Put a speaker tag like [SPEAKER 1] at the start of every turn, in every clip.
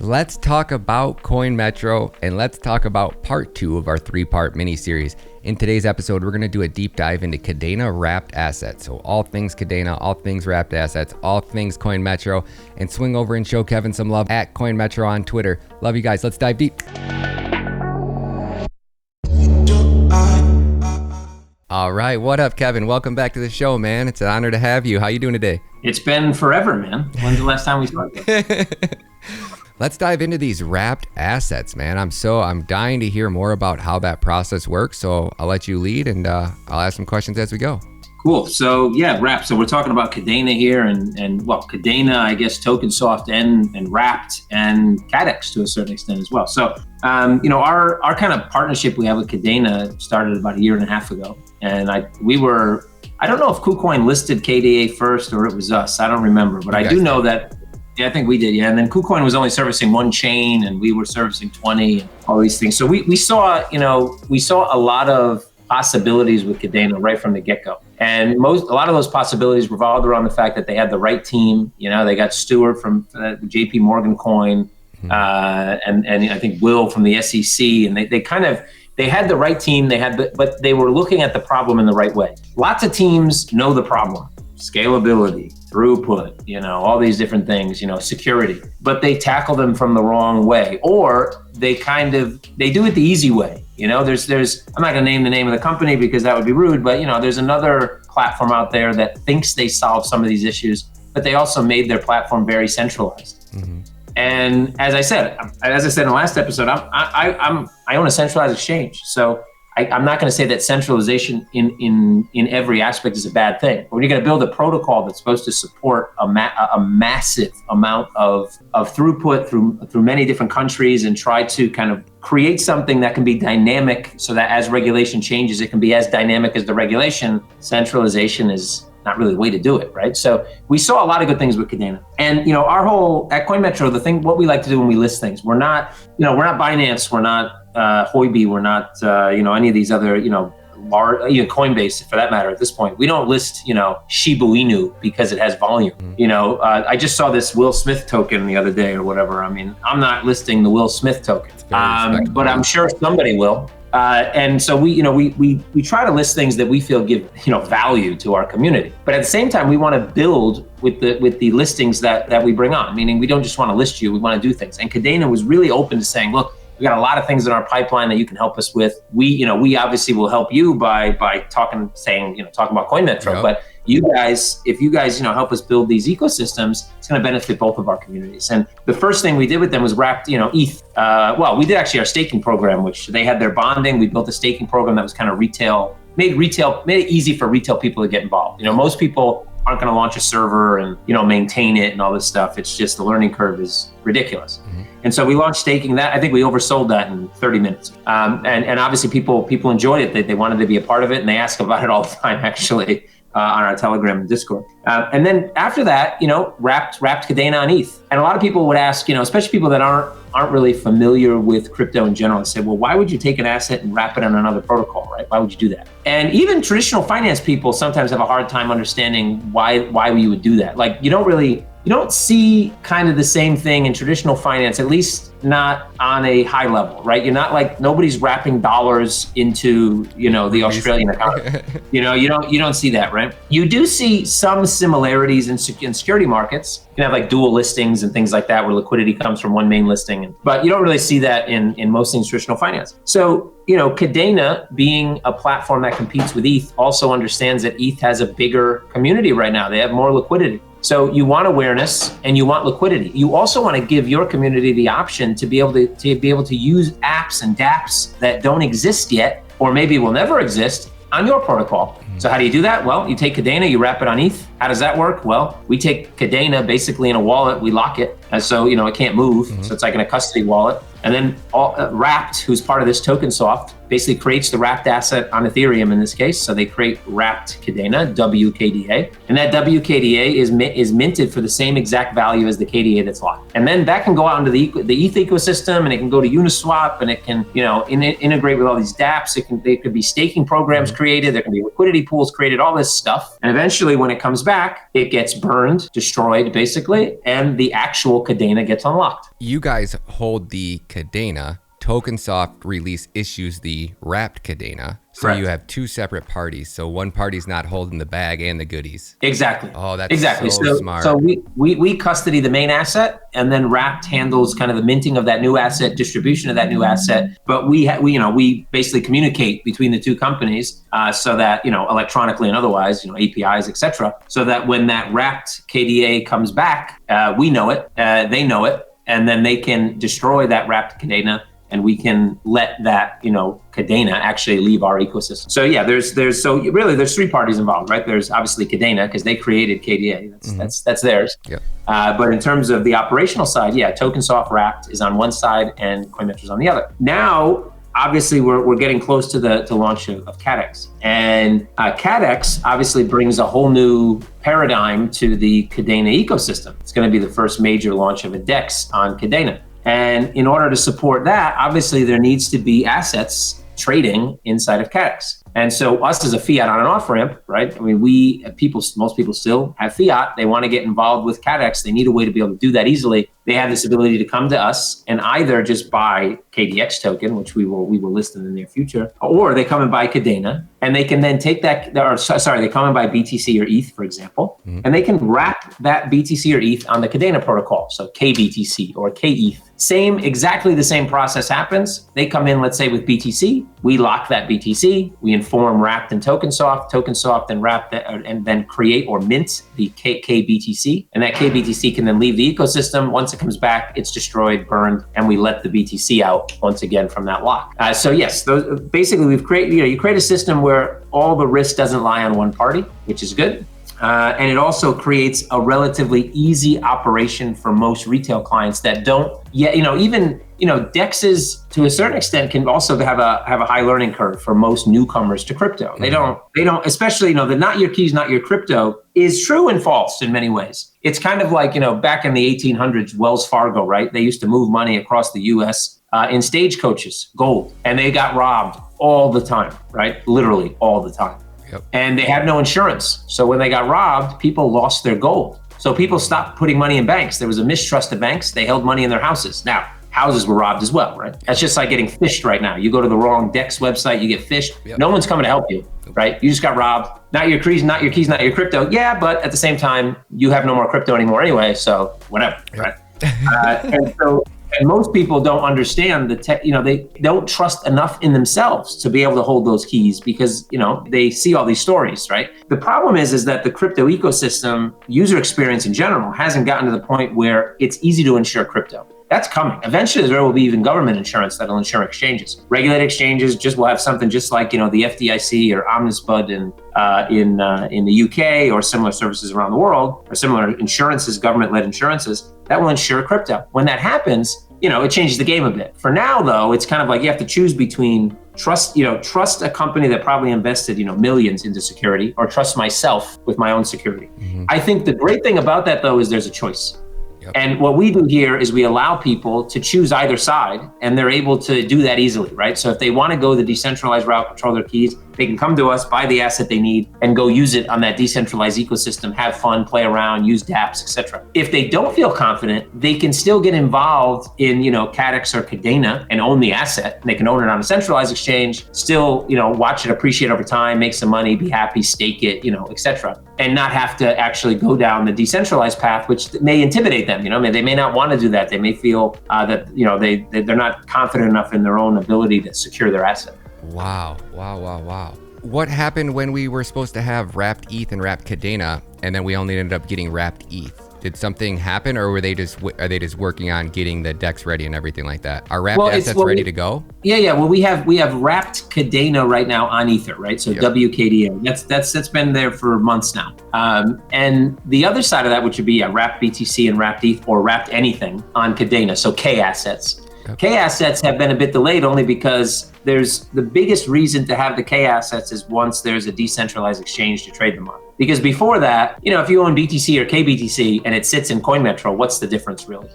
[SPEAKER 1] let's talk about Coinmetro, and let's talk about part 2 of our 3-part mini-series. In today's episode, we're going to do a deep dive into Kadena wrapped assets. So all things Kadena, all things wrapped assets, all things Coinmetro, and swing over and show Kevin some love at Coinmetro on Twitter. Love you guys. Let's dive deep. All right, what up, Kevin? Welcome back to the show, man. It's an honor to have you. How you doing today?
[SPEAKER 2] It's been forever, man. When's the last time we started?
[SPEAKER 1] Let's dive into these wrapped assets, man. I'm dying to hear more about how that process works. So I'll let you lead, and I'll ask some questions as we go.
[SPEAKER 2] Cool. So yeah, wrapped. So we're talking about Kadena here, and Kadena, I guess, token soft and wrapped, and Cadex to a certain extent as well. So our kind of partnership we have with Kadena started about 1.5 years ago, and I don't know if KuCoin listed KDA first or it was us. I don't remember, but I do know that. Yeah, I think we did. Yeah, and then KuCoin was only servicing one chain, and we were servicing 20, and all these things. So we saw a lot of possibilities with Kadena right from the get-go, and a lot of those possibilities revolved around the fact that they had the right team. They got Stuart from JP Morgan Coin, and I think Will from the SEC, and they had the right team. But they were looking at the problem in the right way. Lots of teams know the problem: scalability, throughput, all these different things, security, but they tackle them from the wrong way, or they do it the easy way. I'm not going to name the name of the company because that would be rude, but there's another platform out there that thinks they solve some of these issues, but they also made their platform very centralized. Mm-hmm. And as I said in the last episode, I own a centralized exchange. So I'm not going to say that centralization in every aspect is a bad thing. When you're going to build a protocol that's supposed to support a massive amount of throughput through many different countries, and try to kind of create something that can be dynamic, so that as regulation changes, it can be as dynamic as the regulation, centralization is not really the way to do it, right? So we saw a lot of good things with Kadena, and our whole at Coinmetro, what we like to do when we list things, we're not Binance, we're not Huobi, we're not any of these other large, even Coinbase for that matter. At this point, we don't list Shiba Inu because it has volume. I just saw this Will Smith token the other day or whatever. I mean, I'm not listing the Will Smith token, but I'm sure somebody will. And so we try to list things that we feel give value to our community. But at the same time, we want to build with the listings that we bring on. Meaning, we don't just want to list you; we want to do things. And Kadena was really open to saying, look, we got a lot of things in our pipeline that you can help us with. We obviously will help you by talking about Coinmetro. Yep. But if you guys help us build these ecosystems, it's going to benefit both of our communities. And the first thing we did with them was wrapped ETH. We did actually our staking program, which they had their bonding. We built a staking program that was kind of made it easy for retail people to get involved. Most people aren't going to launch a server and maintain it and all this stuff. It's just the learning curve is ridiculous. Mm-hmm. And so we launched staking. That I think we oversold that in 30 minutes. And obviously people enjoyed it. They wanted to be a part of it, and they ask about it all the time actually on our Telegram and Discord. And then after that, wrapped Kadena on ETH. And a lot of people would ask, especially people that aren't really familiar with crypto in general, and say, well, why would you take an asset and wrap it on another protocol, right? Why would you do that? And even traditional finance people sometimes have a hard time understanding why we would do that. Like, you don't see kind of the same thing in traditional finance, at least not on a high level, right? You're not like, nobody's wrapping dollars into, the Australian economy. You don't see that, right? You do see some similarities in security markets. You can have like dual listings and things like that, where liquidity comes from one main listing, but you don't really see that in most things traditional finance. So, Kadena, being a platform that competes with ETH, also understands that ETH has a bigger community right now. They have more liquidity. So you want awareness and you want liquidity. You also want to give your community the option to be able to use apps and dApps that don't exist yet, or maybe will never exist, on your protocol. Mm-hmm. So how do you do that? Well, you take Kadena, you wrap it on ETH. How does that work? Well, we take Kadena basically in a wallet, we lock it, and so it can't move. Mm-hmm. So it's like in a custody wallet. And then Wrapped, who's part of this token soft, basically creates the wrapped asset on Ethereum in this case. So they create wrapped Kadena, WKDA, and that WKDA is minted for the same exact value as the KDA that's locked. And then that can go out into the ETH ecosystem, and it can go to Uniswap, and it can, integrate with all these dApps. There could be staking programs created. There can be liquidity pools created, all this stuff. And eventually when it comes back, it gets burned, destroyed basically, and the actual Kadena gets unlocked.
[SPEAKER 1] You guys hold the Kadena. TokenSoft release issues the wrapped Kadena. So
[SPEAKER 2] Correct.
[SPEAKER 1] You have two separate parties. So one party's not holding the bag and the goodies.
[SPEAKER 2] Exactly.
[SPEAKER 1] Oh, that's
[SPEAKER 2] exactly.
[SPEAKER 1] so smart.
[SPEAKER 2] So we custody the main asset, and then Wrapped handles kind of the minting of that new asset, distribution of that new asset. But we basically communicate between the two companies so that, electronically and otherwise, APIs, etc. So that when that Wrapped KDA comes back, we know it, they know it, and then they can destroy that Wrapped Kadena, and we can let that, Kadena actually leave our ecosystem. So yeah, there's three parties involved, right? There's obviously Kadena because they created KDA. That's theirs.
[SPEAKER 1] Yep.
[SPEAKER 2] But in terms of the operational side, yeah, TokenSoft Wrapped is on one side and Coinmetro is on the other. Now, obviously, we're getting close to the launch of Cadex, and Cadex obviously brings a whole new paradigm to the Kadena ecosystem. It's going to be the first major launch of a DEX on Kadena. And in order to support that, obviously there needs to be assets trading inside of Cadex. And so us as a fiat on and off ramp, right? I mean, most people still have fiat. They want to get involved with Cadex. They need a way to be able to do that easily. They have this ability to come to us and either just buy KDX token, which we will list in the near future, or they come and buy Kadena, and they can then take that, they come and buy BTC or ETH, for example, and they can wrap that BTC or ETH on the Kadena protocol. So KBTC or KETH. Exactly the same process happens. They come in, let's say with BTC, we lock that BTC, we inform Wrapped and TokenSoft and Wrapped and then create or mint the KBTC. And that KBTC can then leave the ecosystem. Once it comes back, it's destroyed, burned, and we let the BTC out once again from that lock. So yes, basically we've created, you create a system where all the risk doesn't lie on one party, which is good. And it also creates a relatively easy operation for most retail clients that don't yet, even DEXs to a certain extent can also have a high learning curve for most newcomers to crypto. They don't, especially, the not your keys, not your crypto is true and false in many ways. It's kind of like, back in the 1800s, Wells Fargo, right? They used to move money across the US in stagecoaches, gold, and they got robbed all the time, right? Literally all the time. Yep. And they had no insurance. So when they got robbed, people lost their gold. So people stopped putting money in banks. There was a mistrust of banks. They held money in their houses. Now, houses were robbed as well, right? That's just like getting phished right now. You go to the wrong DEX website, you get phished. Yep. No one's coming to help you, right? You just got robbed. Not your keys, not your keys, not your crypto. Yeah, but at the same time, you have no more crypto anymore anyway. So whatever, right? And most people don't understand they don't trust enough in themselves to be able to hold those keys because, they see all these stories, right? The problem is that the crypto ecosystem, user experience in general, hasn't gotten to the point where it's easy to insure crypto. That's coming. Eventually, there will be even government insurance that'll insure exchanges. Regulated exchanges will have something just like, the FDIC or Omnibud in the UK or similar services around the world, or similar insurances, government-led insurances, that will insure crypto. When that happens, it changes the game a bit. For now, though, it's kind of like you have to choose between trust a company that probably invested, millions into security, or trust myself with my own security. Mm-hmm. I think the great thing about that, though, is there's a choice. Yep. And what we do here is we allow people to choose either side, and they're able to do that easily, right? So if they want to go the decentralized route, control their keys, they can come to us, buy the asset they need, and go use it on that decentralized ecosystem, have fun, play around, use dApps, etc. If they don't feel confident, they can still get involved in, Cadex or Kadena and own the asset. And they can own it on a centralized exchange, still, watch it appreciate over time, make some money, be happy, stake it, etc. And not have to actually go down the decentralized path, which may intimidate them. They may not want to do that. They may feel that, they're not confident enough in their own ability to secure their asset.
[SPEAKER 1] Wow. What happened when we were supposed to have wrapped ETH and wrapped Kadena, and then we only ended up getting wrapped ETH? Did something happen, or are they just working on getting the DEX ready and everything like that? Are wrapped assets ready to go?
[SPEAKER 2] Yeah. Well, we have wrapped Kadena right now on Ether, right? So yep. WKDA. That's been there for months now. And the other side of that, which would be wrapped BTC and wrapped ETH or wrapped anything on Kadena, so K-assets. K-assets have been a bit delayed only because there's the biggest reason to have the K-assets is once there's a decentralized exchange to trade them on. Because before that, if you own BTC or KBTC and it sits in Coinmetro, what's the difference really?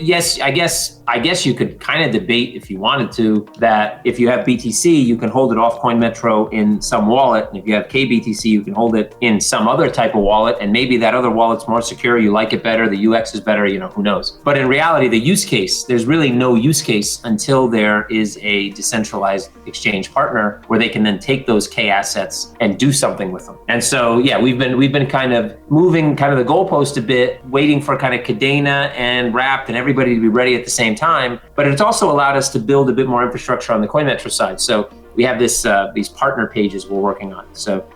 [SPEAKER 2] Yes, I guess you could kind of debate if you wanted to that if you have BTC, you can hold it off Coinmetro in some wallet, and if you have KBTC, you can hold it in some other type of wallet, and maybe that other wallet's more secure, you like it better, the UX is better, who knows? But in reality, the use case, there's really no use case until there is a decentralized exchange partner where they can then take those K-assets and do something with them. And so, yeah, we've been kind of moving kind of the goalpost a bit, waiting for kind of Kadena and Wrapped and everybody to be ready at the same time. But it's also allowed us to build a bit more infrastructure on the Coinmetro side. So we have these partner pages we're working on. So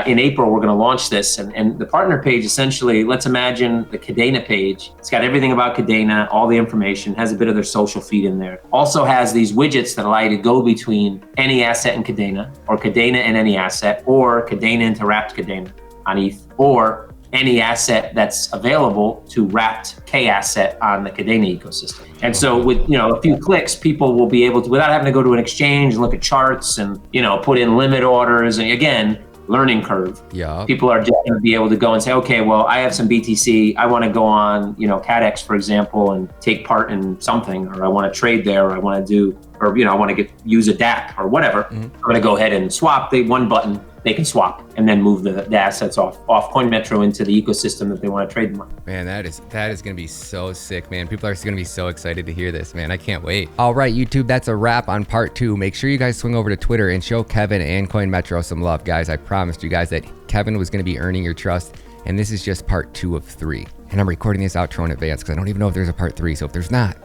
[SPEAKER 2] in April, we're going to launch this. And the partner page, essentially, let's imagine the Kadena page. It's got everything about Kadena, all the information, has a bit of their social feed in there. Also has these widgets that allow you to go between any asset and Kadena, or Kadena and any asset, or Kadena into Wrapped Kadena on ETH, or any asset that's available to Wrapped K-asset on the Kadena ecosystem. And so with a few clicks, people will be able to, without having to go to an exchange and look at charts and put in limit orders, and again, learning curve.
[SPEAKER 1] Yeah.
[SPEAKER 2] People are just going to be able to go and say, okay, well, I have some BTC. I want to go on, Cadex, for example, and take part in something, or I want to trade there, or I want to do, or I want to use a DApp or whatever. Mm-hmm. I'm going to go ahead and swap. One button, they can swap and then move the assets off Coinmetro into the ecosystem that they want to trade them on.
[SPEAKER 1] Man, that is going to be so sick, man. People are going to be so excited to hear this, man. I can't wait. All right, YouTube, that's a wrap on part 2. Make sure you guys swing over to Twitter and show Kevin and Coinmetro some love, guys. I promised you guys that Kevin was going to be earning your trust, and this is just part 2 of 3. And I'm recording this outro in advance because I don't even know if there's a part 3. So if there's not,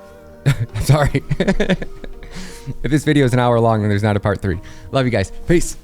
[SPEAKER 1] I'm sorry. If this video is an hour long, then there's not a part 3. Love you guys. Peace.